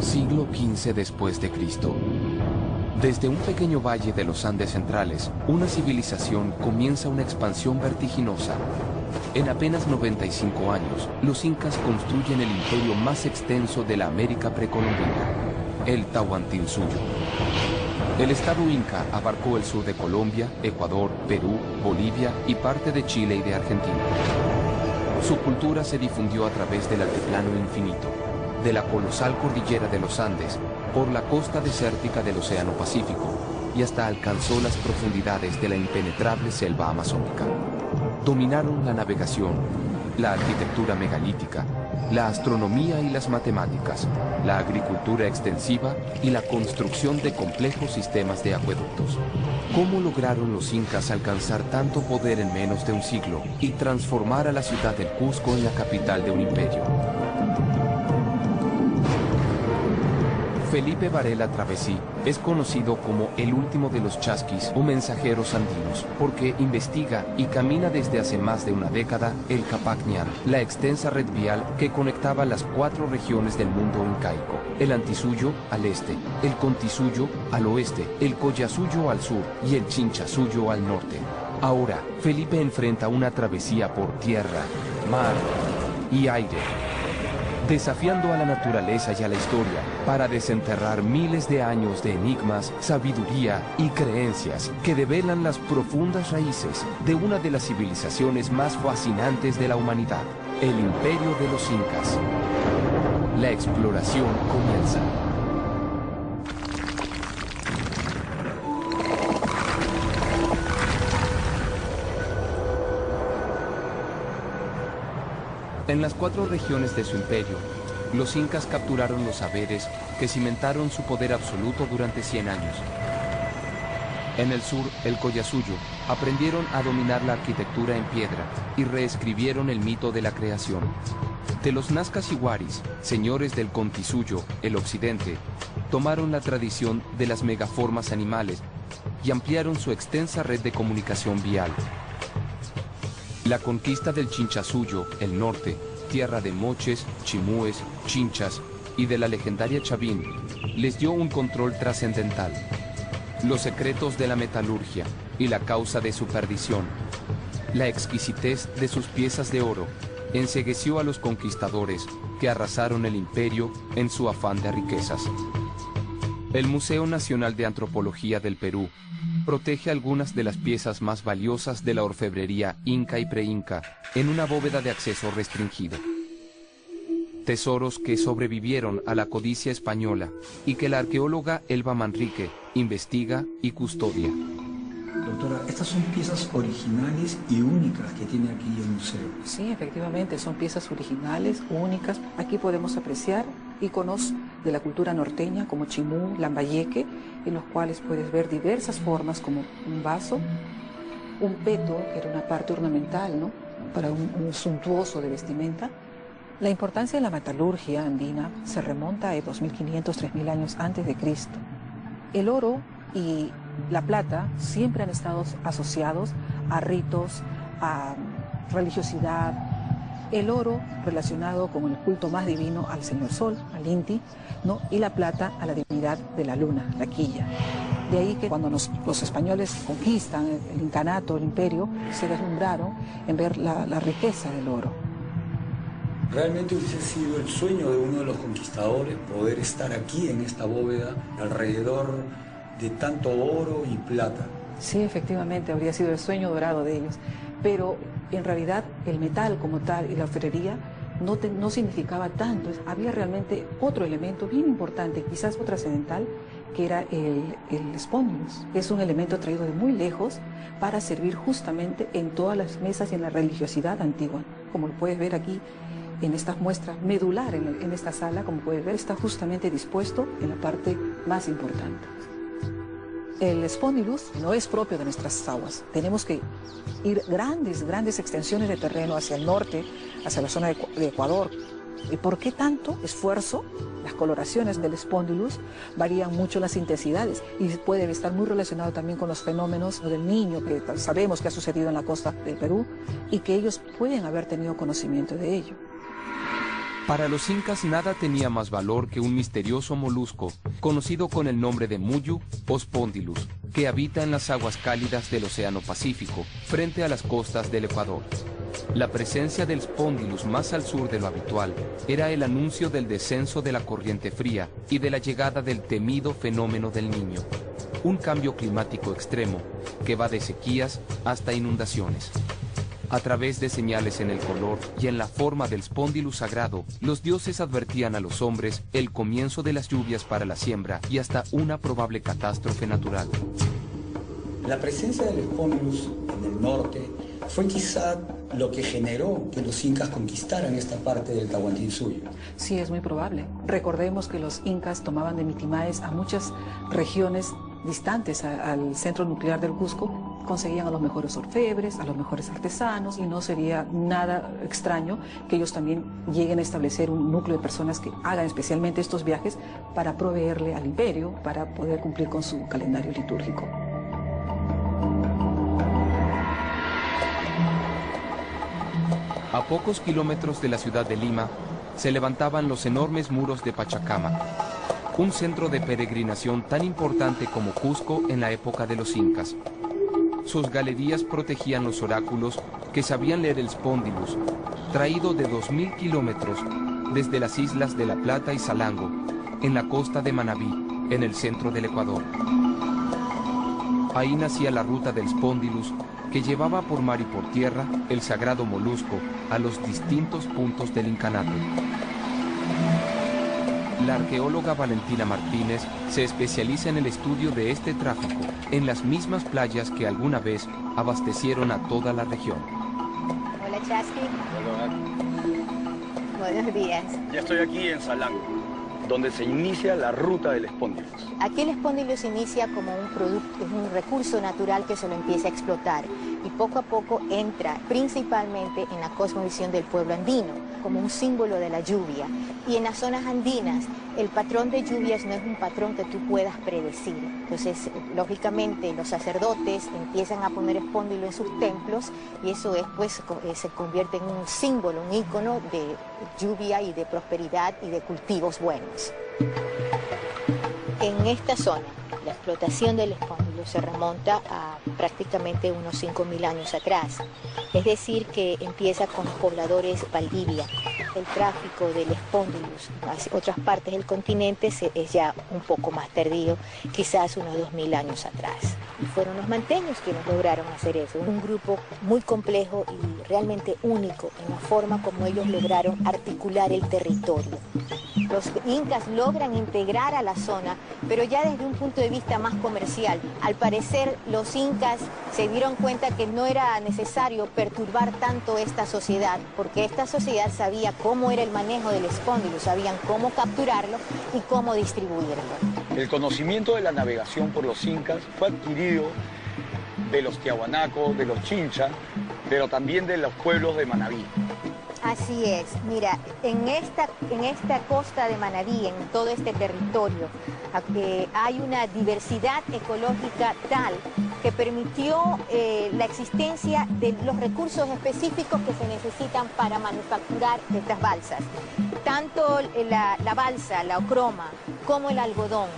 Siglo XV después de Cristo. Desde un pequeño valle de los Andes centrales, una civilización comienza una expansión vertiginosa. En apenas 95 años, los incas construyen el imperio más extenso de la América precolombina, el Tahuantinsuyo. El Estado inca abarcó el sur de Colombia, Ecuador, Perú, Bolivia y parte de Chile y de Argentina. Su cultura se difundió a través del altiplano infinito, de la colosal cordillera de los Andes, por la costa desértica del Océano Pacífico y hasta alcanzó las profundidades de la impenetrable selva amazónica. Dominaron la navegación, la arquitectura megalítica, la astronomía y las matemáticas, la agricultura extensiva y la construcción de complejos sistemas de acueductos. ¿Cómo lograron los incas alcanzar tanto poder en menos de un siglo y transformar a la ciudad del Cusco en la capital de un imperio? Felipe Varela Travesí es conocido como el último de los chasquis o mensajeros andinos, porque investiga y camina desde hace más de una década el Capac Ñan, la extensa red vial que conectaba las 4 regiones del mundo incaico: el Antisuyo al este, el Contisuyo al oeste, el Collasuyo al sur y el Chinchasuyo al norte. Ahora, Felipe enfrenta una travesía por tierra, mar y aire, desafiando a la naturaleza y a la historia para desenterrar miles de años de enigmas, sabiduría y creencias que develan las profundas raíces de una de las civilizaciones más fascinantes de la humanidad, el Imperio de los Incas. La exploración comienza. En las 4 regiones de su imperio, los incas capturaron los saberes que cimentaron su poder absoluto durante 100 años. En el sur, el Collasuyo, aprendieron a dominar la arquitectura en piedra y reescribieron el mito de la creación. De los Nazcas y Huaris, señores del Contisuyo, el occidente, tomaron la tradición de las megaformas animales y ampliaron su extensa red de comunicación vial. La conquista del Chinchasuyo, el norte, tierra de moches, chimúes, chinchas y de la legendaria Chavín, les dio un control trascendental. Los secretos de la metalurgia y la causa de su perdición, la exquisitez de sus piezas de oro, encegueció a los conquistadores que arrasaron el imperio en su afán de riquezas. El Museo Nacional de Antropología del Perú protege algunas de las piezas más valiosas de la orfebrería inca y preinca en una bóveda de acceso restringido. Tesoros que sobrevivieron a la codicia española y que la arqueóloga Elba Manrique investiga y custodia. Doctora, estas son piezas originales y únicas que tiene aquí el museo. Sí, efectivamente, son piezas originales, únicas. Aquí podemos apreciar íconos de la cultura norteña como chimú, lambayeque, en los cuales puedes ver diversas formas como un vaso, un peto, que era una parte ornamental, ¿no?, para un suntuoso de vestimenta. La importancia de la metalurgia andina se remonta a 2500, 3000 años antes de Cristo. El oro y la plata siempre han estado asociados a ritos, a religiosidad. El oro relacionado con el culto más divino al Señor Sol, al Inti, ¿no?, y la plata a la divinidad de la luna, la quilla. De ahí que cuando los españoles conquistan el incanato, el imperio, se deslumbraron en ver la riqueza del oro. Realmente hubiese sido el sueño de uno de los conquistadores poder estar aquí en esta bóveda alrededor de tanto oro y plata. Sí, efectivamente, habría sido el sueño dorado de ellos. Pero en realidad el metal como tal y la orfebrería no significaba tanto. Había realmente otro elemento bien importante, quizás trascendental, que era el espóndilos. Es un elemento traído de muy lejos para servir justamente en todas las mesas y en la religiosidad antigua. Como lo puedes ver aquí en estas muestras medular en esta sala, como puedes ver, está justamente dispuesto en la parte más importante. El espóndilus no es propio de nuestras aguas. Tenemos que ir grandes extensiones de terreno hacia el norte, hacia la zona de Ecuador. ¿Y por qué tanto esfuerzo? Las coloraciones del espóndilus varían mucho las intensidades y puede estar muy relacionado también con los fenómenos del Niño, que sabemos que ha sucedido en la costa del Perú y que ellos pueden haber tenido conocimiento de ello. Para los incas nada tenía más valor que un misterioso molusco, conocido con el nombre de Muyu o Spondylus, que habita en las aguas cálidas del Océano Pacífico, frente a las costas del Ecuador. La presencia del Spondylus más al sur de lo habitual era el anuncio del descenso de la corriente fría y de la llegada del temido fenómeno del Niño, un cambio climático extremo que va de sequías hasta inundaciones. A través de señales en el color y en la forma del Spondylus sagrado, los dioses advertían a los hombres el comienzo de las lluvias para la siembra y hasta una probable catástrofe natural. La presencia del Spondylus en el norte fue quizá lo que generó que los incas conquistaran esta parte del Tahuantinsuyo. Sí, es muy probable. Recordemos que los incas tomaban de Mitimaes a muchas regiones distantes al centro nuclear del Cusco, conseguían a los mejores orfebres, a los mejores artesanos, y no sería nada extraño que ellos también lleguen a establecer un núcleo de personas que hagan especialmente estos viajes para proveerle al imperio, para poder cumplir con su calendario litúrgico. A pocos kilómetros de la ciudad de Lima, se levantaban los enormes muros de Pachacama, un centro de peregrinación tan importante como Cusco en la época de los incas. Sus galerías protegían los oráculos que sabían leer el Spondylus, traído de 2000 kilómetros desde las islas de La Plata y Salango, en la costa de Manabí, en el centro del Ecuador. Ahí nacía la ruta del Spondylus, que llevaba por mar y por tierra el sagrado molusco a los distintos puntos del incanato. La arqueóloga Valentina Martínez se especializa en el estudio de este tráfico, en las mismas playas que alguna vez abastecieron a toda la región. Hola, Chasqui. Hola. Buenos días. Ya estoy aquí en Salango, donde se inicia la ruta del Spondylus. Aquí el Spondylus inicia como un producto, es un recurso natural que se lo empieza a explotar y poco a poco entra principalmente en la cosmovisión del pueblo andino, como un símbolo de la lluvia. Y en las zonas andinas, el patrón de lluvias no es un patrón que tú puedas predecir. Entonces, lógicamente, los sacerdotes empiezan a poner Spondylus en sus templos y eso es, pues, se convierte en un símbolo, un ícono de lluvia y de prosperidad y de cultivos buenos. En esta zona, la explotación del Spondylus se remonta a prácticamente unos 5000 años atrás. Es decir, que empieza con los pobladores Valdivia. El tráfico del Spondylus hacia otras partes del continente es ya un poco más tardío, quizás unos 2000 años atrás. Y fueron los manteños quienes lograron hacer eso. Un grupo muy complejo y realmente único en la forma como ellos lograron articular el territorio. Los incas logran integrar a la zona, pero ya desde un punto de vista más comercial. Al parecer, los incas se dieron cuenta que no era necesario perturbar tanto esta sociedad, porque esta sociedad sabía cómo era el manejo del Spondylus, sabían cómo capturarlo y cómo distribuirlo. El conocimiento de la navegación por los incas fue adquirido de los tiahuanacos, de los chinchas, pero también de los pueblos de Manabí. Así es, mira, en esta costa de Manabí, en todo este territorio, hay una diversidad ecológica tal que permitió la existencia de los recursos específicos que se necesitan para manufacturar estas balsas. Tanto la balsa, la ocroma, como el algodón,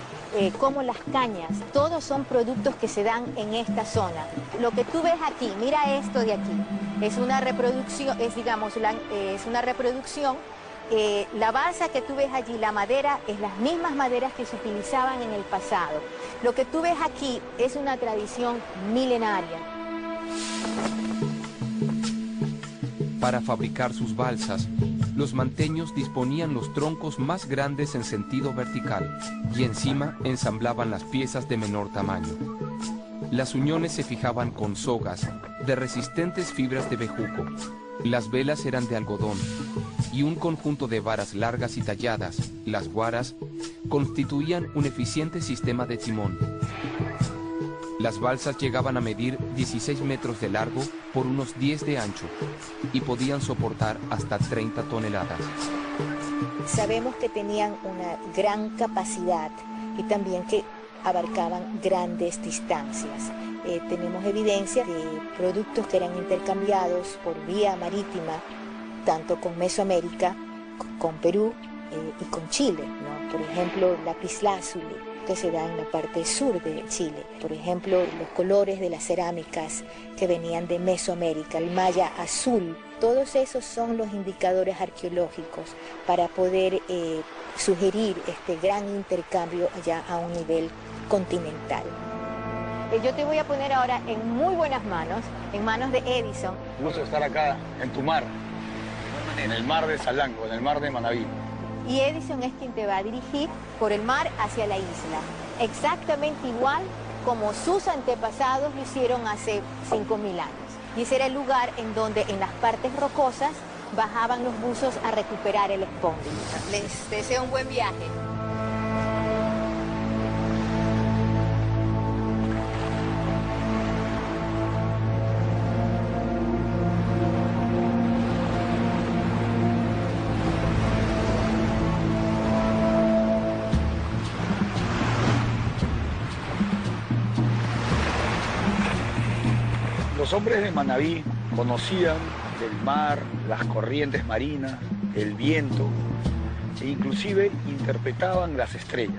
como las cañas, todos son productos que se dan en esta zona. Lo que tú ves aquí, mira esto de aquí, es una reproducción, la balsa que tú ves allí, la madera, es las mismas maderas que se utilizaban en el pasado. Lo que tú ves aquí es una tradición milenaria. Para fabricar sus balsas, los manteños disponían los troncos más grandes en sentido vertical y encima ensamblaban las piezas de menor tamaño. Las uniones se fijaban con sogas de resistentes fibras de bejuco. Las velas eran de algodón y un conjunto de varas largas y talladas, las guaras, constituían un eficiente sistema de timón. Las balsas llegaban a medir 16 metros de largo por unos 10 de ancho y podían soportar hasta 30 toneladas. Sabemos que tenían una gran capacidad y también que abarcaban grandes distancias. Tenemos evidencia de productos que eran intercambiados por vía marítima, tanto con Mesoamérica con Perú y con Chile, ¿no? Por ejemplo, lapislázuli, que se da en la parte sur de Chile. Por ejemplo, los colores de las cerámicas que venían de Mesoamérica, el maya azul. Todos esos son los indicadores arqueológicos para poder sugerir este gran intercambio allá a un nivel continental. Yo te voy a poner ahora en muy buenas manos, en manos de Edison. Un gusto estar acá en tu mar, en el mar de Salango, en el mar de Manabí. Y Edison es quien te va a dirigir por el mar hacia la isla, exactamente igual como sus antepasados lo hicieron hace 5.000 años. Y ese era el lugar en donde en las partes rocosas bajaban los buzos a recuperar el espóndilo. Les deseo un buen viaje. Los hombres de Manabí conocían del mar, las corrientes marinas, el viento, e inclusive interpretaban las estrellas.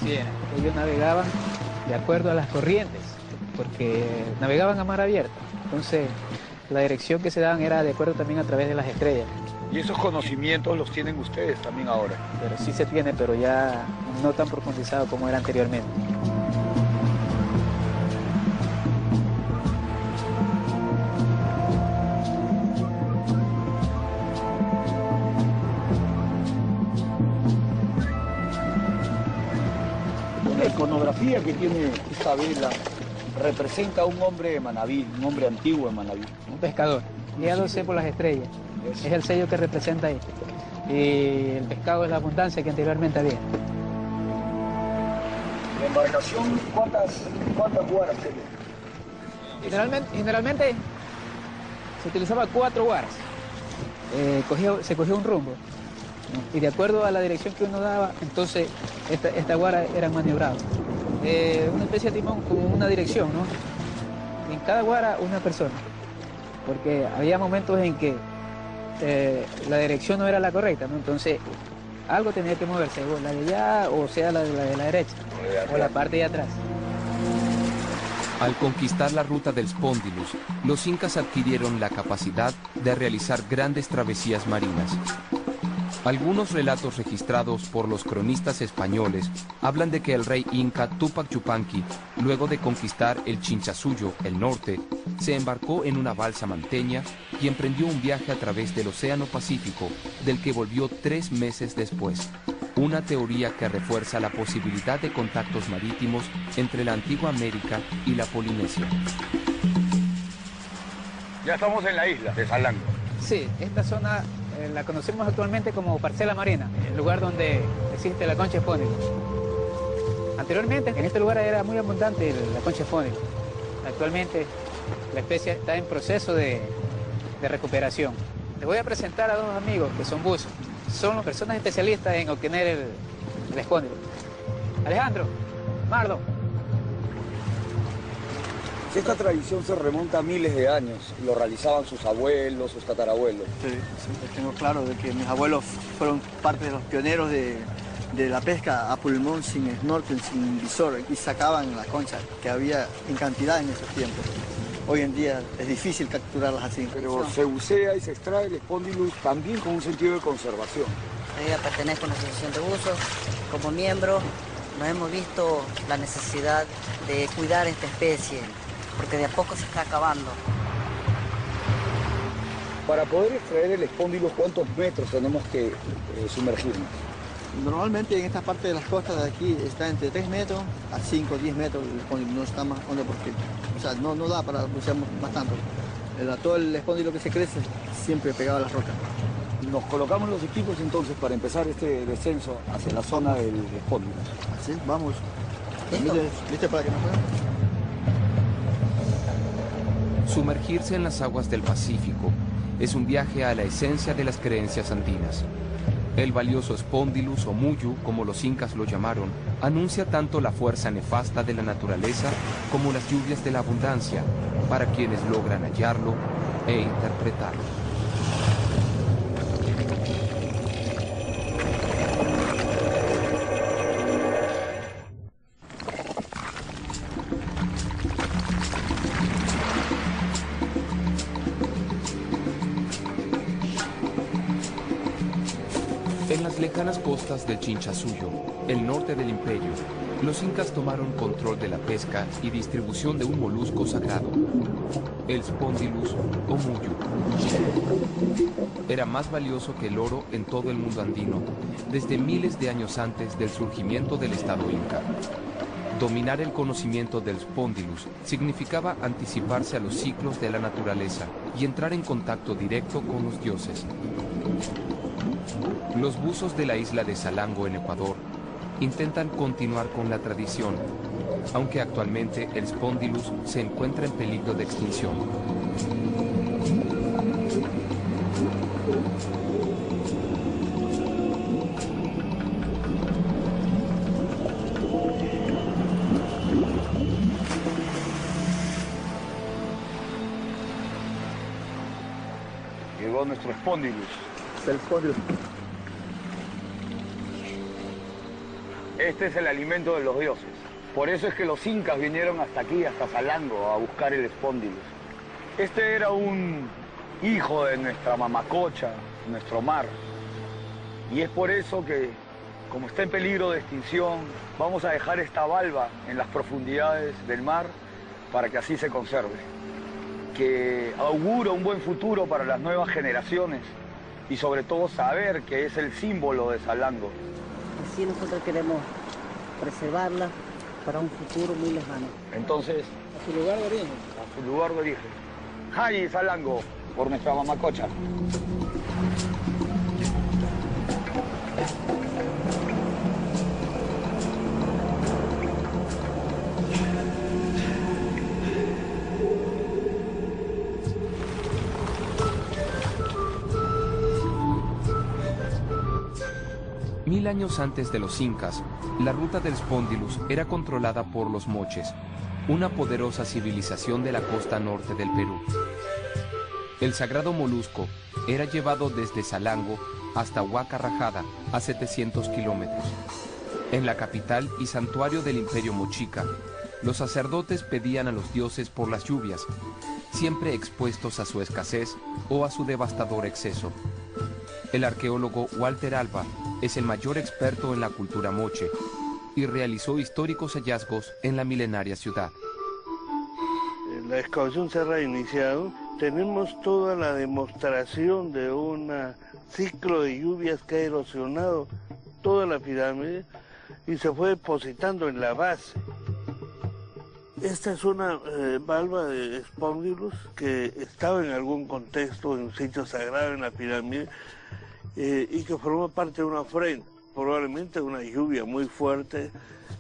Sí, ellos navegaban de acuerdo a las corrientes, porque navegaban a mar abierto. Entonces, la dirección que se daban era de acuerdo también a través de las estrellas. Y esos conocimientos los tienen ustedes también ahora. Pero sí se tiene, pero ya no tan profundizado como era anteriormente. La iconografía que tiene esta vela representa a un hombre de Manabí, un hombre antiguo de Manabí. Un pescador, guiándose por las estrellas. Es el sello que representa ahí. Y el pescado es la abundancia que anteriormente había. La embarcación, ¿cuántas guaras tiene? Generalmente se utilizaba 4 guaras. Se cogía un rumbo. Y de acuerdo a la dirección que uno daba, entonces esta guara era maniobrada. Una especie de timón con una dirección, ¿no? En cada guara una persona, porque había momentos en que la dirección no era la correcta, ¿no? Entonces algo tenía que moverse, o la de allá, o sea la de la derecha, o la parte de atrás. Al conquistar la ruta del Spondylus, los incas adquirieron la capacidad de realizar grandes travesías marinas. Algunos relatos registrados por los cronistas españoles hablan de que el rey inca Túpac Yupanqui, luego de conquistar el Chinchasuyo, el norte, se embarcó en una balsa manteña y emprendió un viaje a través del Océano Pacífico, del que volvió 3 meses después. Una teoría que refuerza la posibilidad de contactos marítimos entre la antigua América y la Polinesia. Ya estamos en la isla de Salango. Sí, esta zona la conocemos actualmente como Parcela Marina, el lugar donde existe la concha espóndilo. Anteriormente en este lugar era muy abundante la concha espóndilo. Actualmente la especie está en proceso de recuperación. Les voy a presentar a 2 amigos que son buzos. Son personas especialistas en obtener el espóndilo. Alejandro, Marlon. Esta tradición se remonta a miles de años. Lo realizaban sus abuelos, sus tatarabuelos. Sí, tengo claro de que mis abuelos fueron parte de los pioneros de la pesca a pulmón, sin snorkel, sin visor, y sacaban la concha, que había en cantidad en esos tiempos. Hoy en día es difícil capturarlas así. Pero se bucea y se extrae el Spondylus también con un sentido de conservación. Yo pertenezco a una asociación de buzos. Como miembro nos hemos visto la necesidad de cuidar esta especie, porque de a poco se está acabando. Para poder extraer el Spondylus, ¿cuántos metros tenemos que sumergirnos? Normalmente en esta parte de las costas de aquí está entre 3 metros a 5 o 10 metros, no está más hondo porque no da para bucear más tanto. Todo el espóndilo que se crece siempre pegado a las rocas. Nos colocamos los equipos entonces para empezar este descenso hacia la zona del Spondylus. Así, vamos. ¿Viste para que nos vean? Sumergirse en las aguas del Pacífico es un viaje a la esencia de las creencias andinas. El valioso Spondylus o Muyu, como los incas lo llamaron, anuncia tanto la fuerza nefasta de la naturaleza como las lluvias de la abundancia para quienes logran hallarlo e interpretarlo. En las lejanas costas del Chinchasuyo, el norte del imperio, los incas tomaron control de la pesca y distribución de un molusco sagrado, el Spondylus o muyu. Era más valioso que el oro en todo el mundo andino, desde miles de años antes del surgimiento del Estado Inca. Dominar el conocimiento del Spondylus significaba anticiparse a los ciclos de la naturaleza y entrar en contacto directo con los dioses. Los buzos de la isla de Salango, en Ecuador, intentan continuar con la tradición, aunque actualmente el Spondylus se encuentra en peligro de extinción. Llegó nuestro Spondylus. El Spondylus. Este es el alimento de los dioses. Por eso es que los incas vinieron hasta aquí, hasta Salango, a buscar el Spondylus. Este era un hijo de nuestra mamacocha, nuestro mar. Y es por eso que, como está en peligro de extinción, vamos a dejar esta valva en las profundidades del mar para que así se conserve. Que augura un buen futuro para las nuevas generaciones y sobre todo saber que es el símbolo de Salango. Así nosotros queremos preservarla para un futuro muy lejano. Entonces, A su lugar de origen. a su lugar de origen. ¡Jai Salango! Por nuestra mamacocha. Mil años antes de los incas, la ruta del Spondylus era controlada por los moches, una poderosa civilización de la costa norte del Perú. El sagrado molusco era llevado desde Salango hasta Huaca Rajada, a 700 kilómetros. En la capital y santuario del Imperio Mochica, los sacerdotes pedían a los dioses por las lluvias, siempre expuestos a su escasez o a su devastador exceso. El arqueólogo Walter Alba es el mayor experto en la cultura moche y realizó históricos hallazgos en la milenaria ciudad. La excavación se ha reiniciado. Tenemos toda la demostración de un ciclo de lluvias que ha erosionado toda la pirámide y se fue depositando en la base. Esta es una valva de Spondylus que estaba en algún contexto, en un sitio sagrado en la pirámide, y que forma parte de una ofrenda, probablemente una lluvia muy fuerte,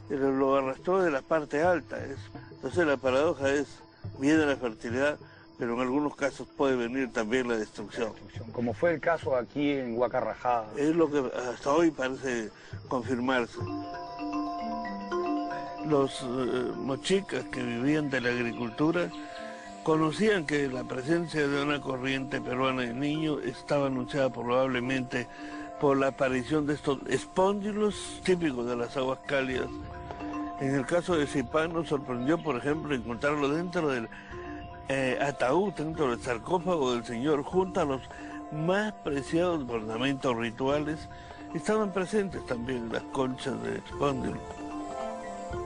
lo arrastró de la parte alta. Entonces la paradoja es, viene la fertilidad, pero en algunos casos puede venir también la destrucción. Como fue el caso aquí en Huaca Rajada. Es lo que hasta hoy parece confirmarse. Los mochicas que vivían de la agricultura conocían que la presencia de una corriente peruana de niños estaba anunciada probablemente por la aparición de estos espóndilos típicos de las aguas cálidas. En el caso de Zipán nos sorprendió, por ejemplo, encontrarlo dentro del ataúd, dentro del sarcófago del Señor, junto a los más preciados ornamentos rituales. Estaban presentes también las conchas de espóndilos.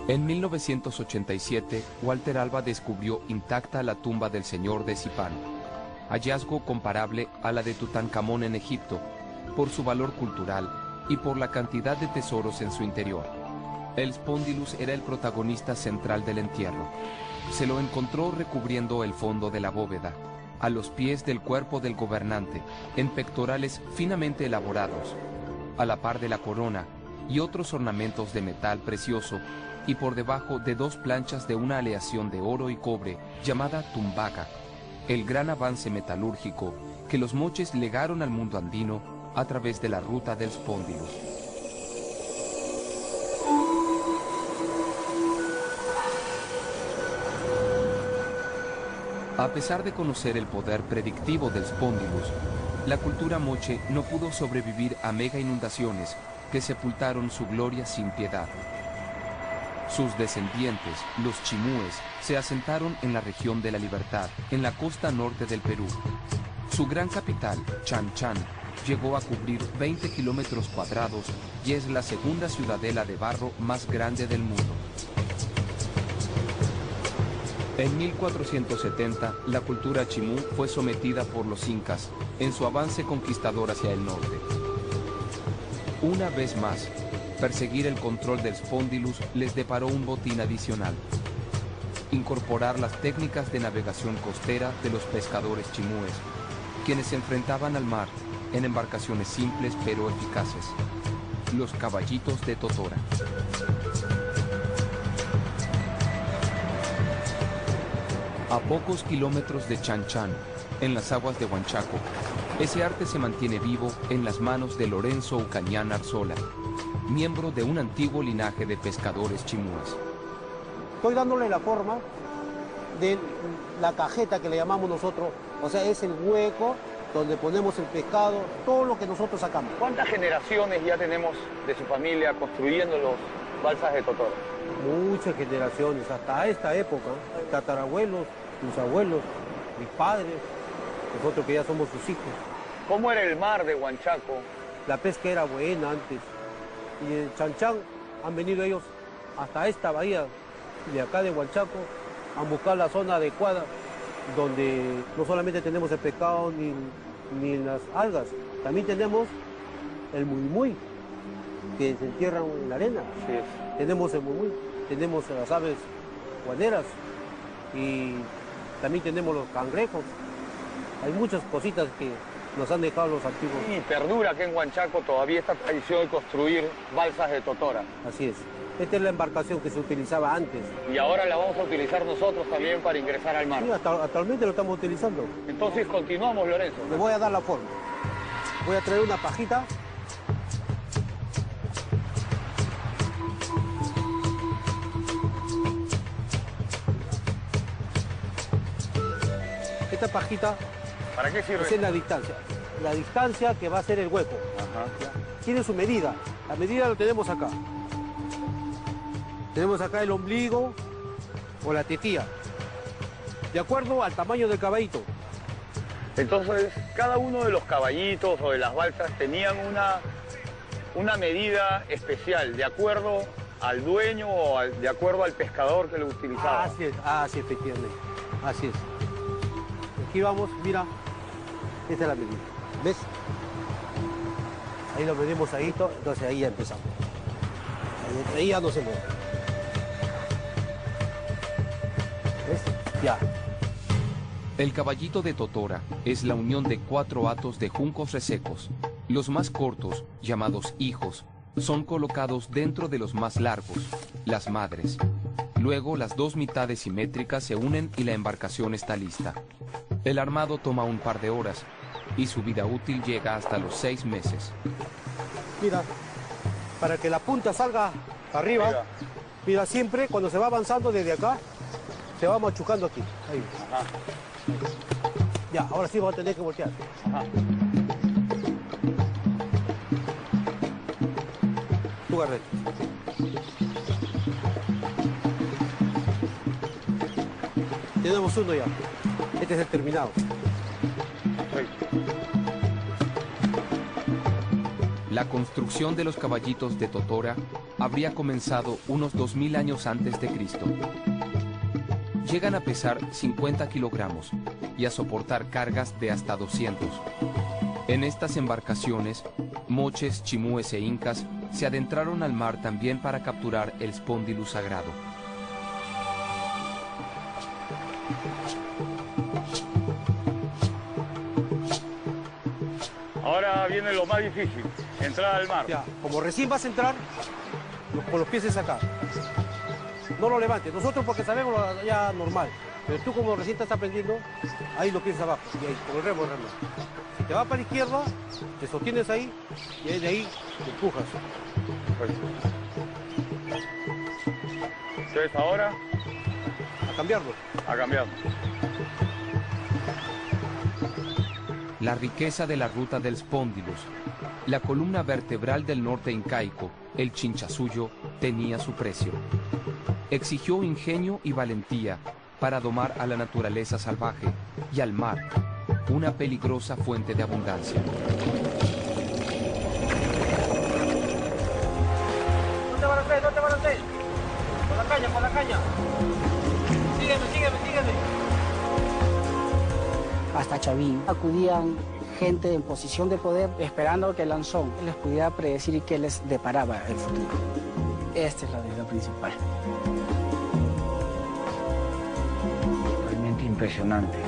En 1987, Walter Alba descubrió intacta la tumba del señor de Zipán, hallazgo comparable a la de Tutankamón en Egipto, por su valor cultural y por la cantidad de tesoros en su interior. El Spondylus era el protagonista central del entierro. Se lo encontró recubriendo el fondo de la bóveda, a los pies del cuerpo del gobernante, en pectorales finamente elaborados, a la par de la corona y otros ornamentos de metal precioso, y por debajo de dos planchas de una aleación de oro y cobre llamada tumbaca, el gran avance metalúrgico que los moches legaron al mundo andino a través de la ruta del Spondylus. A pesar de conocer el poder predictivo del Spondylus, la cultura moche no pudo sobrevivir a mega inundaciones que sepultaron su gloria sin piedad. Sus descendientes, los chimúes, se asentaron en la región de la Libertad, en la costa norte del Perú. Su gran capital, Chan Chan, llegó a cubrir 20 kilómetros cuadrados y es la segunda ciudadela de barro más grande del mundo. En 1470, la cultura chimú fue sometida por los incas en su avance conquistador hacia el norte. Una vez más, perseguir el control del Spondylus les deparó un botín adicional: incorporar las técnicas de navegación costera de los pescadores chimúes, quienes se enfrentaban al mar en embarcaciones simples pero eficaces, los caballitos de Totora. A pocos kilómetros de Chan Chan, en las aguas de Huanchaco, ese arte se mantiene vivo en las manos de Lorenzo Ucañán Arzola, miembro de un antiguo linaje de pescadores chimúes. Estoy dándole la forma de la cajeta que le llamamos nosotros, o sea, es el hueco donde ponemos el pescado, todo lo que nosotros sacamos. ¿Cuántas generaciones ya tenemos de su familia construyendo los balsas de Totora? Muchas generaciones, hasta esta época, tatarabuelos, mis abuelos, mis padres, nosotros que ya somos sus hijos. ¿Cómo era el mar de Huanchaco? La pesca era buena antes, y en Chan Chan han venido ellos hasta esta bahía de acá de Huanchaco a buscar la zona adecuada, donde no solamente tenemos el pescado ni las algas, también tenemos el muy que se entierran en la arena. Sí. Tenemos el muy, tenemos las aves guaneras y también tenemos los cangrejos. Hay muchas cositas que nos han dejado los antiguos. Y perdura aquí en Huanchaco todavía esta tradición de construir balsas de Totora. Así es. Esta es la embarcación que se utilizaba antes. Y ahora la vamos a utilizar nosotros también para ingresar al mar. Sí, actualmente lo estamos utilizando. Entonces continuamos, Lorenzo. Le voy a dar la forma. Voy a traer una pajita. Esta pajita, ¿para qué sirve? Es en la distancia. La distancia que va a ser el hueco. Ajá. Tiene su medida. La medida lo tenemos acá. Tenemos acá el ombligo o la tetilla, de acuerdo al tamaño del caballito. Entonces, cada uno de los caballitos o de las balsas tenían una medida especial, de acuerdo al dueño o de acuerdo al pescador que lo utilizaba. Así es, efectivamente. Así es. Aquí vamos, mira, esta es la medida. ¿Ves? Ahí lo medimos ahí, entonces ahí ya empezamos. Ahí ya no se mueve. ¿Ves? Ya. El caballito de Totora es la unión de 4 hatos de juncos resecos. Los más cortos, llamados hijos, son colocados dentro de los más largos, las madres. Luego las 2 mitades simétricas se unen y la embarcación está lista. El armado toma un par de horas y su vida útil llega hasta los 6 meses. Mira, para que la punta salga arriba, mira, siempre cuando se va avanzando desde acá, se va machucando aquí. Ahí. Ajá. Ya, ahora sí vamos a tener que voltear. Ajá. Tú Garrett. Tenemos uno ya. Este es el terminado. La construcción de los caballitos de Totora habría comenzado unos 2000 años antes de Cristo. Llegan a pesar 50 kilogramos y a soportar cargas de hasta 200. En estas embarcaciones, moches, chimúes e incas se adentraron al mar también para capturar el Spondylus sagrado. Ahora viene lo más difícil, entrar al mar. Ya, como recién vas a entrar, con los pies acá. No lo levantes. Nosotros porque sabemos ya normal. Pero tú como recién estás aprendiendo, ahí lo pies abajo. Y ahí, con el remo. Si te vas para la izquierda, te sostienes ahí y ahí de ahí te empujas. Entonces ahora... A cambiarlo. A cambiarlo. La riqueza de la ruta del Spondylus, la columna vertebral del norte incaico, el Chinchasuyo, tenía su precio. Exigió ingenio y valentía para domar a la naturaleza salvaje y al mar, una peligrosa fuente de abundancia. usted. Con la caña. Sígueme. Hasta Chavín acudían gente en posición de poder esperando que Lanzón les pudiera predecir qué les deparaba el futuro. Esta es la idea principal. Realmente impresionante.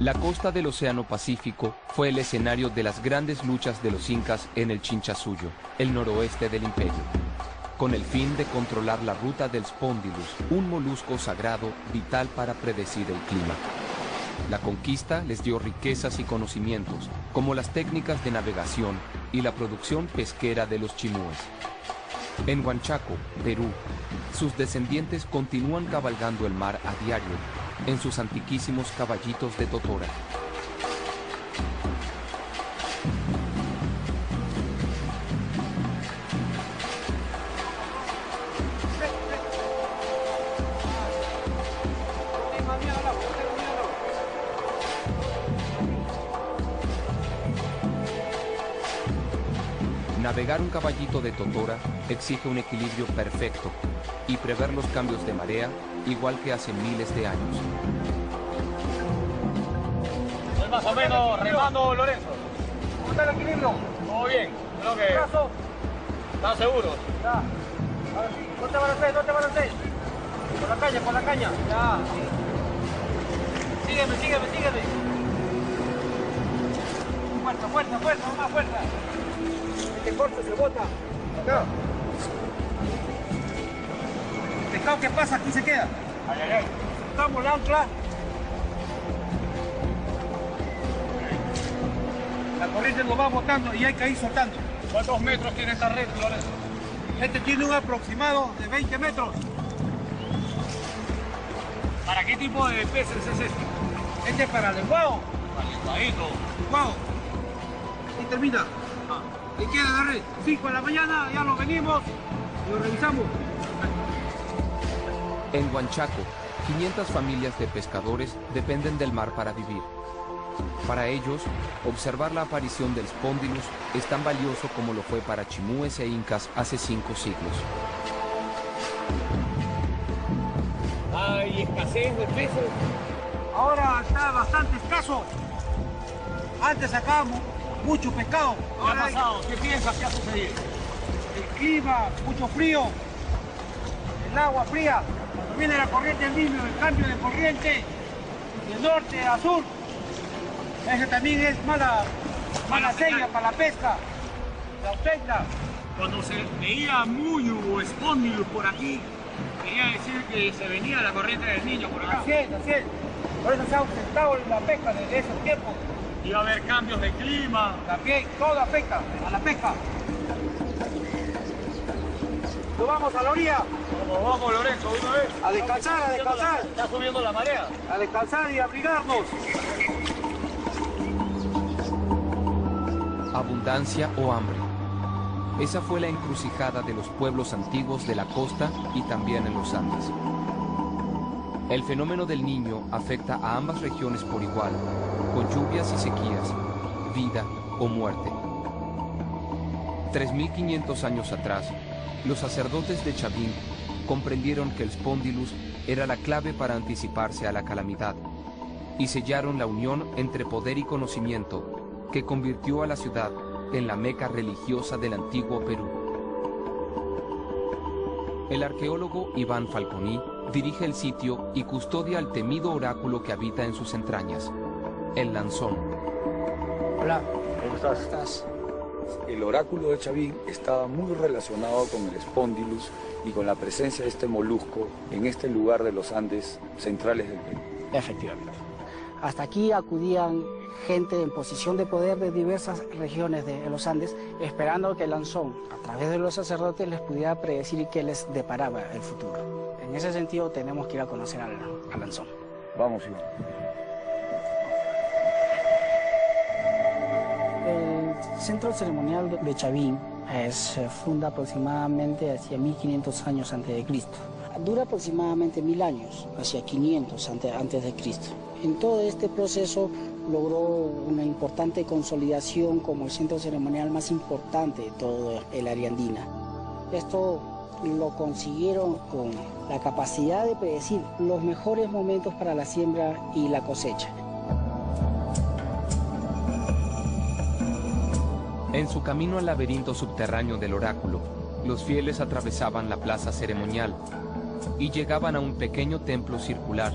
La costa del Océano Pacífico fue el escenario de las grandes luchas de los incas en el Chinchasuyo, el noroeste del imperio, con el fin de controlar la ruta del Spondylus, un molusco sagrado vital para predecir el clima. La conquista les dio riquezas y conocimientos, como las técnicas de navegación y la producción pesquera de los chimúes. En Huanchaco, Perú, sus descendientes continúan cabalgando el mar a diario, en sus antiquísimos caballitos de totora. Navegar un caballito de totora exige un equilibrio perfecto y prever los cambios de marea igual que hace miles de años. Es más o menos remando, Lorenzo. ¿Cómo está el equilibrio? Todo bien. Creo que... ¿Brazo? ¿Están seguros? Ya. Ahora sí. No te balancees. Con la caña. Ya. Sí. Sígueme. Fuerza, más fuerza. Este corte se bota. Acá. El pescado que pasa aquí se queda. Ay. Soltamos la ancla. La corriente nos va botando y hay que ir soltando. ¿Cuántos metros tiene esta red, Lorenzo? Este tiene un aproximado de 20 metros. ¿Para qué tipo de peces es este? Este es para el lenguado. Para el lenguadito. Lenguado. Y termina. ¿Qué queda la red? 5 de la mañana, ya lo venimos y lo revisamos. En Huanchaco, 500 familias de pescadores dependen del mar para vivir. Para ellos, observar la aparición del Spondylus es tan valioso como lo fue para chimúes e incas hace 5 siglos. Hay escasez de peces. Ahora está bastante escaso. Antes sacábamos mucho pescado. ¿Qué ha pasado? ¿Qué piensas que ha sucedido? El clima, mucho frío, el agua fría. Cuando viene la corriente del Niño, el cambio de corriente de norte a sur, ese también es mala seña para la pesca. Se ausenta. Cuando se veía Muyu o Spondylus por aquí, quería decir que se venía la corriente del Niño por acá. Así es. Por eso se ha ausentado la pesca desde esos tiempos. Iba a haber cambios de clima. También, todo afecta a la pesca. Nos vamos a la orilla. Vamos, Lorenzo, una vez. A descansar. Está subiendo la marea. A descansar y abrigarnos. Abundancia o hambre. Esa fue la encrucijada de los pueblos antiguos de la costa y también en los Andes. El fenómeno del Niño afecta a ambas regiones por igual, con lluvias y sequías, vida o muerte. 3.500 años atrás, los sacerdotes de Chavín comprendieron que el Spondylus era la clave para anticiparse a la calamidad y sellaron la unión entre poder y conocimiento que convirtió a la ciudad en la meca religiosa del antiguo Perú. El arqueólogo Iván Falconi dirige el sitio y custodia el temido oráculo que habita en sus entrañas, el Lanzón. Hola, ¿cómo estás? El oráculo de Chavín estaba muy relacionado con el Spondylus y con la presencia de este molusco en este lugar de los Andes centrales del Perú. Efectivamente. Hasta aquí acudían gente en posición de poder de diversas regiones de los Andes, esperando que Lanzón, a través de los sacerdotes, les pudiera predecir qué les deparaba el futuro. En ese sentido, tenemos que ir a conocer a Lanzón. Vamos, Iván. El centro ceremonial de Chavín se funda aproximadamente hacia 1500 años antes de Cristo. dura aproximadamente 1000 años, hacia 500 antes de Cristo. En todo este proceso logró una importante consolidación como el centro ceremonial más importante de todo el área andina. Esto lo consiguieron con la capacidad de predecir los mejores momentos para la siembra y la cosecha. En su camino al laberinto subterráneo del oráculo, los fieles atravesaban la plaza ceremonial y llegaban a un pequeño templo circular,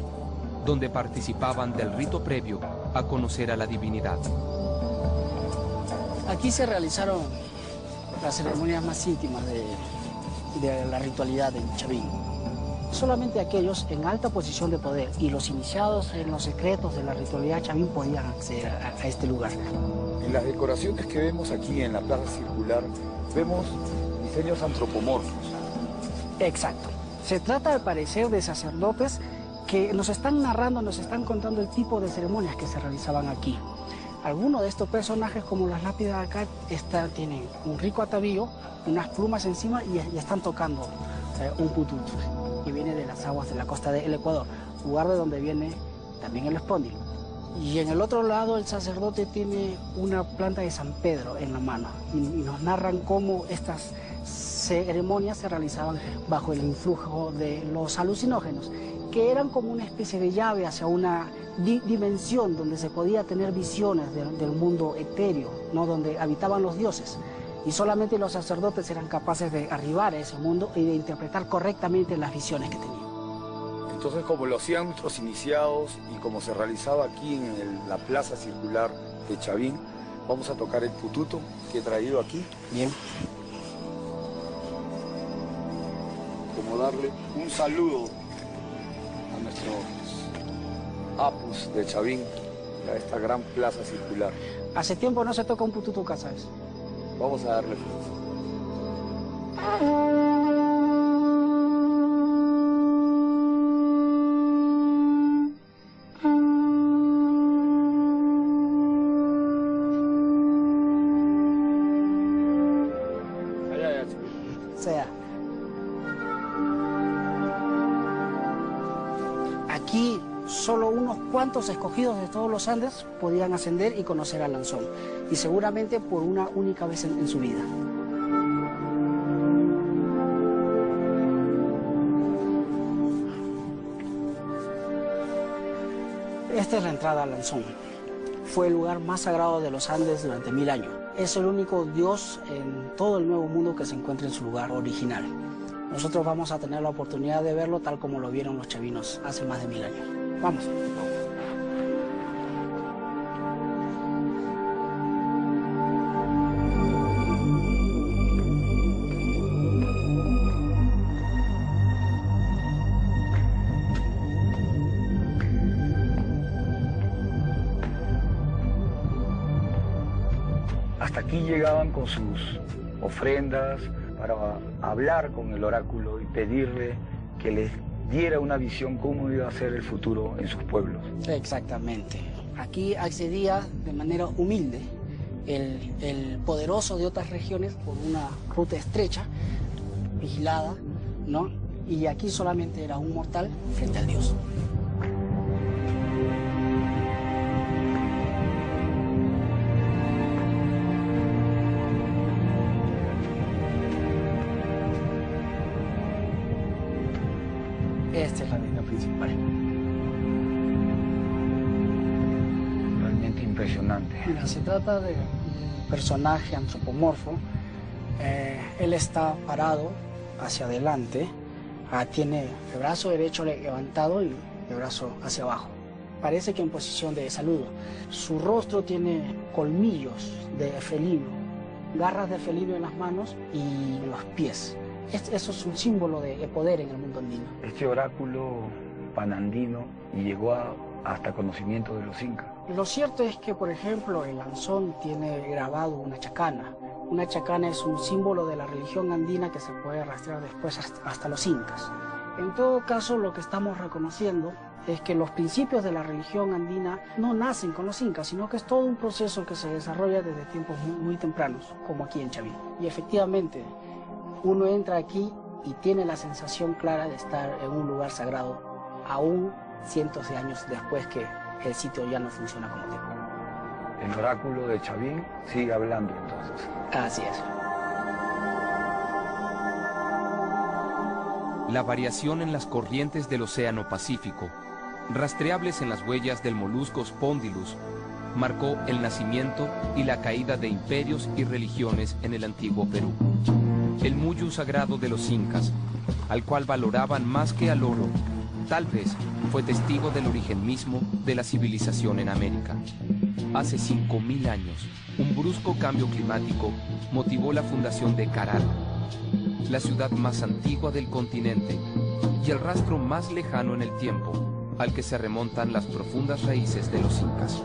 donde participaban del rito previo a conocer a la divinidad. Aquí se realizaron las ceremonias más íntimas de la ritualidad en Chavín. Solamente aquellos en alta posición de poder y los iniciados en los secretos de la ritualidad Chavín podían acceder a este lugar. En las decoraciones que vemos aquí en la plaza circular, vemos diseños antropomorfos. Exacto. Se trata al parecer de sacerdotes que nos están narrando, nos están contando el tipo de ceremonias que se realizaban aquí. Algunos de estos personajes, como las lápidas de acá, tienen un rico atavío, unas plumas encima y están tocando un pututu, que viene de las aguas de la costa del Ecuador, lugar de donde viene también el espóndilo. Y en el otro lado el sacerdote tiene una planta de San Pedro en la mano y nos narran cómo estas ceremonias se realizaban bajo el influjo de los alucinógenos, que eran como una especie de llave hacia una dimensión donde se podía tener visiones del mundo etéreo, ¿no? Donde habitaban los dioses. Y solamente los sacerdotes eran capaces de arribar a ese mundo y de interpretar correctamente las visiones que tenían. Entonces, como lo hacían nuestros iniciados y como se realizaba aquí en la plaza circular de Chavín, vamos a tocar el pututo que he traído aquí. Bien. Como darle un saludo a nuestros apus de Chavín, a esta gran plaza circular. Hace tiempo no se toca un pututo acá, ¿sabes? Vamos a darle fuerza. Aquí solo unos cuantos escogidos de todos los Andes podían ascender y conocer a Lanzón, y seguramente por una única vez en su vida. Esta es la entrada a Lanzón. Fue el lugar más sagrado de los Andes durante 1000 años. Es el único dios en todo el Nuevo Mundo que se encuentra en su lugar original. Nosotros vamos a tener la oportunidad de verlo tal como lo vieron los chavinos hace más de 1000 años. Vamos. Hasta aquí llegaban con sus ofrendas para hablar con el oráculo y pedirle que les diera una visión cómo iba a ser el futuro en sus pueblos. Exactamente. Aquí accedía de manera humilde el poderoso de otras regiones por una ruta estrecha, vigilada, ¿no? Y aquí solamente era un mortal frente al dios. Esta es la avenida principal. Realmente impresionante. Mira, se trata de un personaje antropomorfo. Él está parado hacia adelante, tiene el brazo derecho levantado y el brazo hacia abajo. Parece que en posición de saludo. Su rostro tiene colmillos de felino, garras de felino en las manos y los pies. Eso es un símbolo de poder en el mundo andino. Este oráculo panandino llegó hasta conocimiento de los incas. Lo cierto es que, por ejemplo, el Lanzón tiene grabado una chacana. Una chacana es un símbolo de la religión andina que se puede rastrear después hasta los incas. En todo caso, lo que estamos reconociendo es que los principios de la religión andina no nacen con los incas, sino que es todo un proceso que se desarrolla desde tiempos muy tempranos, como aquí en Chavín. Y efectivamente, uno entra aquí y tiene la sensación clara de estar en un lugar sagrado, aún cientos de años después que el sitio ya no funciona como templo. El oráculo de Chavín sigue hablando entonces. Así es. La variación en las corrientes del Océano Pacífico, rastreables en las huellas del molusco Spondylus, marcó el nacimiento y la caída de imperios y religiones en el antiguo Perú. El muyu sagrado de los incas, al cual valoraban más que al oro, tal vez fue testigo del origen mismo de la civilización en América. Hace 5.000 años, un brusco cambio climático motivó la fundación de Caral, la ciudad más antigua del continente y el rastro más lejano en el tiempo al que se remontan las profundas raíces de los incas.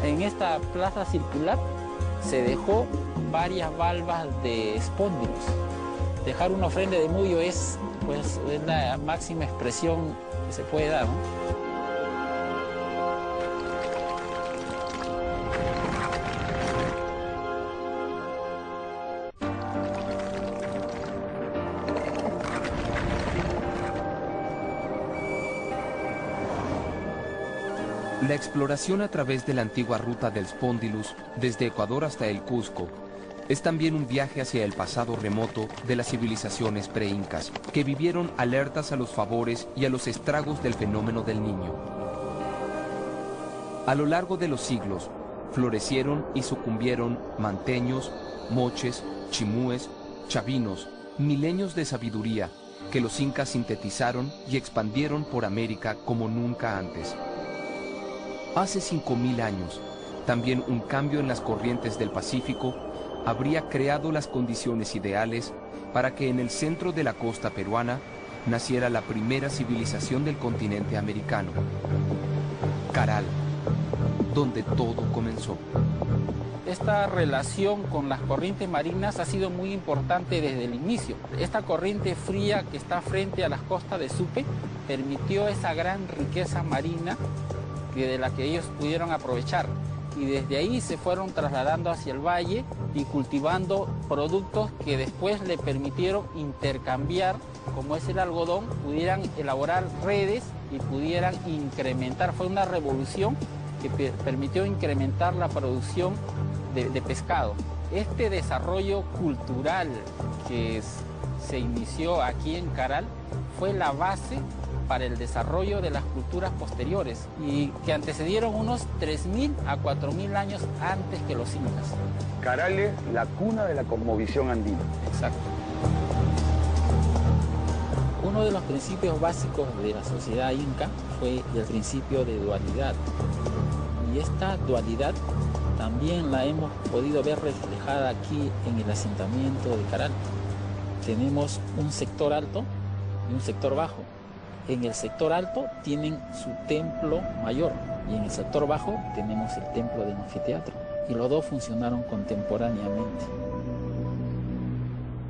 En esta plaza circular se dejó varias valvas de Spondylus. Dejar una ofrenda de muyo es la máxima expresión que se puede dar, ¿no? La exploración a través de la antigua ruta del Spondylus, desde Ecuador hasta el Cusco, es también un viaje hacia el pasado remoto de las civilizaciones pre-incas, que vivieron alertas a los favores y a los estragos del fenómeno del Niño. A lo largo de los siglos, florecieron y sucumbieron manteños, moches, chimúes, chavinos, milenios de sabiduría que los incas sintetizaron y expandieron por América como nunca antes. Hace 5.000 años, también un cambio en las corrientes del Pacífico habría creado las condiciones ideales para que en el centro de la costa peruana naciera la primera civilización del continente americano, Caral, donde todo comenzó. Esta relación con las corrientes marinas ha sido muy importante desde el inicio. Esta corriente fría que está frente a las costas de Supe permitió esa gran riqueza marina de la que ellos pudieron aprovechar, y desde ahí se fueron trasladando hacia el valle y cultivando productos que después le permitieron intercambiar, como es el algodón, pudieran elaborar redes y pudieran incrementar. Fue una revolución que permitió incrementar la producción de pescado. Este desarrollo cultural que se inició aquí en Caral fue la base para el desarrollo de las culturas posteriores y que antecedieron unos 3.000 a 4.000 años antes que los incas. Caral es la cuna de la cosmovisión andina. Exacto. Uno de los principios básicos de la sociedad inca fue el principio de dualidad. Y esta dualidad también la hemos podido ver reflejada aquí en el asentamiento de Caral. Tenemos un sector alto y un sector bajo. En el sector alto tienen su templo mayor y en el sector bajo tenemos el templo del anfiteatro. Y los dos funcionaron contemporáneamente.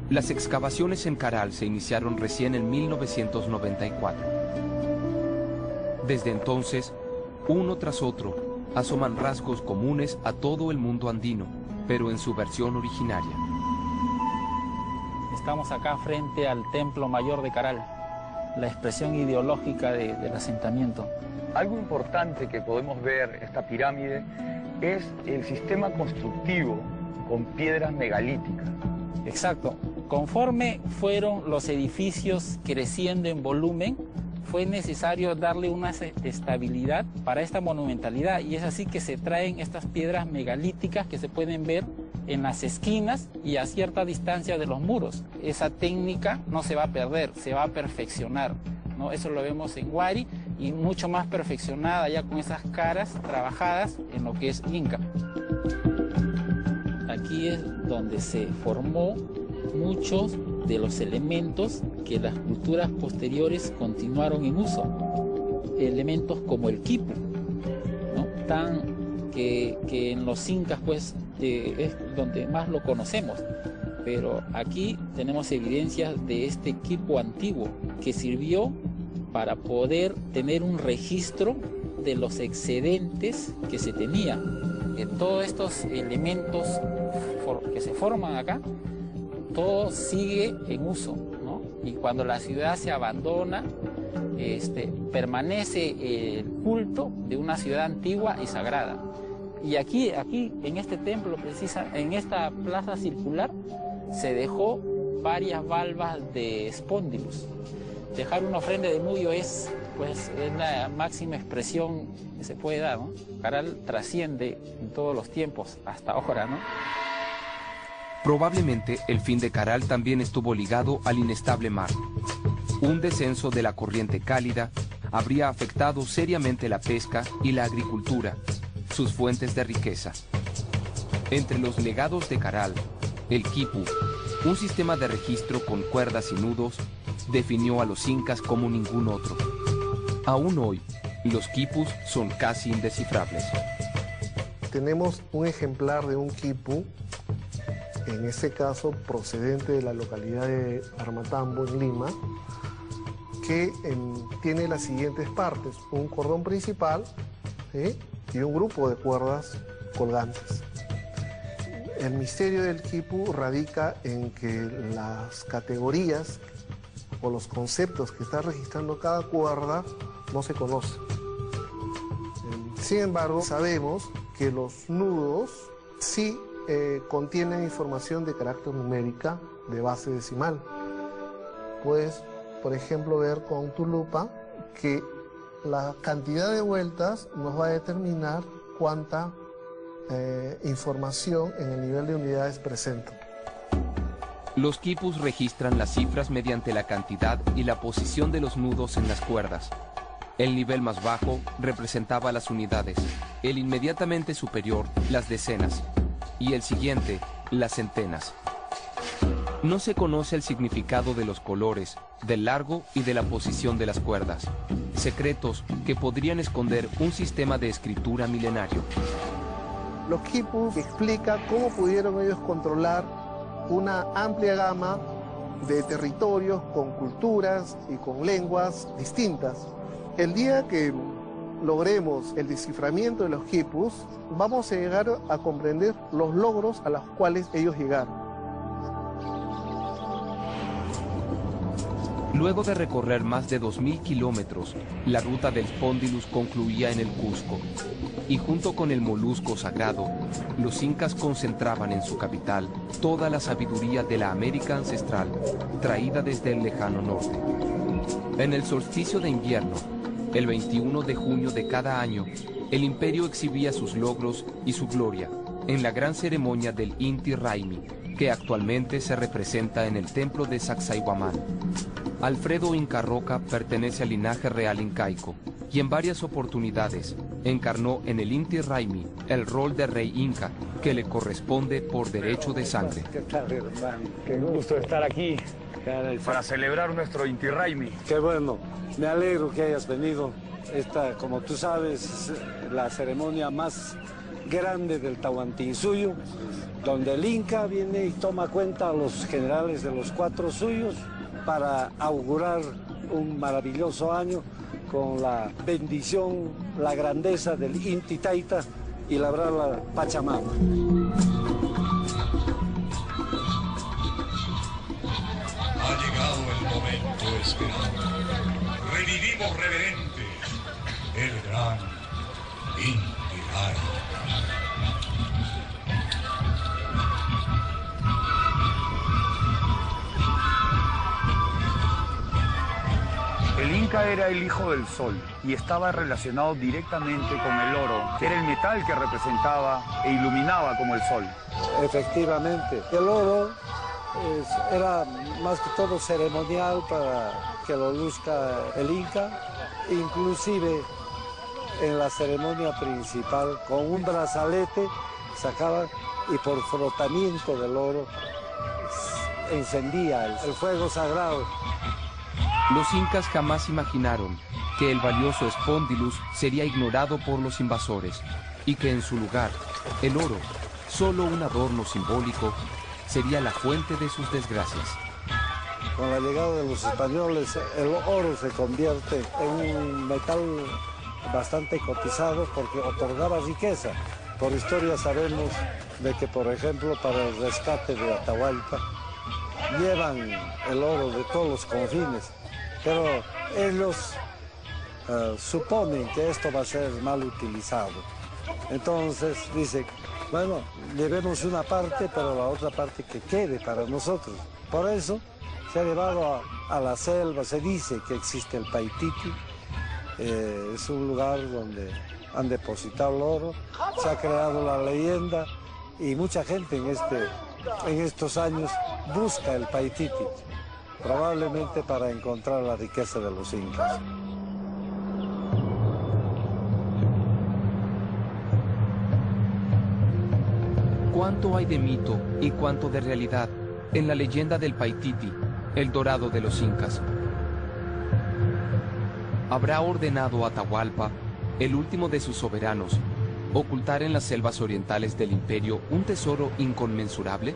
Las excavaciones en Caral se iniciaron recién en 1994. Desde entonces, uno tras otro, asoman rasgos comunes a todo el mundo andino, pero en su versión originaria. Estamos acá frente al templo mayor de Caral, la expresión ideológica del asentamiento. Algo importante que podemos ver esta pirámide es el sistema constructivo con piedras megalíticas. Exacto. Conforme fueron los edificios creciendo en volumen, fue necesario darle una estabilidad para esta monumentalidad, y es así que se traen estas piedras megalíticas que se pueden ver en las esquinas y a cierta distancia de los muros. Esa técnica no se va a perder, se va a perfeccionar, ¿no? Eso lo vemos en Huari y mucho más perfeccionada ya con esas caras trabajadas en lo que es Inca. Aquí es donde se formó muchos de los elementos que las culturas posteriores continuaron en uso. Elementos como el quipu, ¿no? Que en los incas pues es donde más lo conocemos, pero aquí tenemos evidencias de este quipu antiguo que sirvió para poder tener un registro de los excedentes que se tenían. Todos estos elementos que se forman acá, todo sigue en uso, ¿no? Y cuando la ciudad se abandona, permanece el culto de una ciudad antigua y sagrada. Y aquí en este templo, en esta plaza circular, se dejó varias valvas de espóndilus. Dejar una ofrenda de Muyo es la máxima expresión que se puede dar, ¿no? Caral trasciende en todos los tiempos hasta ahora, ¿no? Probablemente el fin de Caral también estuvo ligado al inestable mar. Un descenso de la corriente cálida habría afectado seriamente la pesca y la agricultura, sus fuentes de riqueza. Entre los legados de Caral, el quipu, un sistema de registro con cuerdas y nudos, definió a los incas como ningún otro. Aún hoy, los quipus son casi indescifrables. Tenemos un ejemplar de un quipu, en este caso procedente de la localidad de Armatambo, en Lima, que tiene las siguientes partes: un cordón principal, ¿sí?, y un grupo de cuerdas colgantes. El misterio del quipu radica en que las categorías o los conceptos que está registrando cada cuerda no se conocen. Sin embargo, sabemos que los nudos sí contienen información de carácter numérica de base decimal. Puedes, por ejemplo, ver con tu lupa que la cantidad de vueltas nos va a determinar cuánta información en el nivel de unidades presenta. Los quipus registran las cifras mediante la cantidad y la posición de los nudos en las cuerdas. El nivel más bajo representaba las unidades, el inmediatamente superior las decenas y el siguiente las centenas. No se conoce el significado de los colores, del largo y de la posición de las cuerdas, secretos que podrían esconder un sistema de escritura milenario. Los quipus explican cómo pudieron ellos controlar una amplia gama de territorios con culturas y con lenguas distintas. El día que logremos el desciframiento de los quipus, vamos a llegar a comprender los logros a los cuales ellos llegaron. Luego de recorrer más de 2000 kilómetros, la ruta del Spondylus concluía en el Cusco, y junto con el molusco sagrado, los incas concentraban en su capital toda la sabiduría de la América ancestral, traída desde el lejano norte. En el solsticio de invierno, el 21 de junio de cada año, el imperio exhibía sus logros y su gloria en la gran ceremonia del Inti Raymi, que actualmente se representa en el templo de Sacsayhuamán. Alfredo Inca Roca pertenece al linaje real incaico y en varias oportunidades encarnó en el Inti Raymi el rol de rey inca que le corresponde por derecho de sangre. ¿Qué tal, hermano? Qué gusto estar aquí para celebrar nuestro Inti Raymi. Qué bueno, me alegro que hayas venido. Esta, como tú sabes, es la ceremonia más grande del Tahuantinsuyo, donde el Inca viene y toma cuenta a los generales de los 4 suyos para augurar un maravilloso año con la bendición, la grandeza del Inti Taita y labrar la Pachamama. Ha llegado el momento esperado. Revivimos reverente el gran Inti Raymi. El Inca era el hijo del sol y estaba relacionado directamente con el oro, que era el metal que representaba e iluminaba como el sol. Efectivamente, el oro era más que todo ceremonial para que lo luzca el Inca, inclusive en la ceremonia principal con un brazalete sacaban y por frotamiento del oro encendía el fuego sagrado. Los incas jamás imaginaron que el valioso Spondylus sería ignorado por los invasores y que en su lugar el oro, solo un adorno simbólico, sería la fuente de sus desgracias. Con la llegada de los españoles, el oro se convierte en un metal bastante cotizados porque otorgaba riqueza. Por historia sabemos de que, por ejemplo, para el rescate de Atahualpa, llevan el oro de todos los confines, pero ellos suponen que esto va a ser mal utilizado. Entonces dicen, bueno, llevemos una parte, pero la otra parte que quede para nosotros. Por eso se ha llevado a la selva, se dice que existe el Paititi, es un lugar donde han depositado el oro, se ha creado la leyenda y mucha gente en estos años busca el Paititi, probablemente para encontrar la riqueza de los incas. ¿Cuánto hay de mito y cuánto de realidad en la leyenda del Paititi, el dorado de los incas? ¿Habrá ordenado a Atahualpa, el último de sus soberanos, ocultar en las selvas orientales del imperio un tesoro inconmensurable?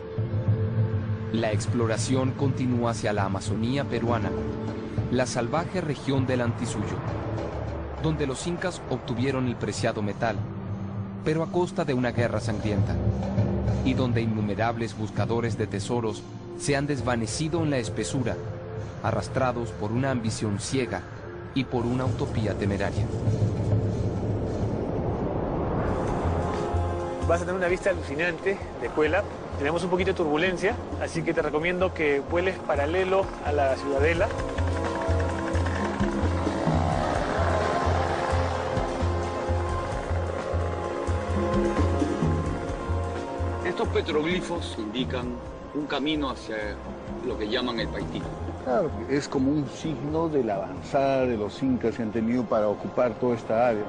La exploración continúa hacia la Amazonía peruana, la salvaje región del Antisuyo, donde los incas obtuvieron el preciado metal, pero a costa de una guerra sangrienta, y donde innumerables buscadores de tesoros se han desvanecido en la espesura, arrastrados por una ambición ciega y por una utopía temeraria. Vas a tener una vista alucinante de Puela. Tenemos un poquito de turbulencia, así que te recomiendo que vueles paralelo a la ciudadela. Estos petroglifos indican un camino hacia lo que llaman el Paititi. Claro, es como un signo de la avanzada de los incas que han tenido para ocupar toda esta área.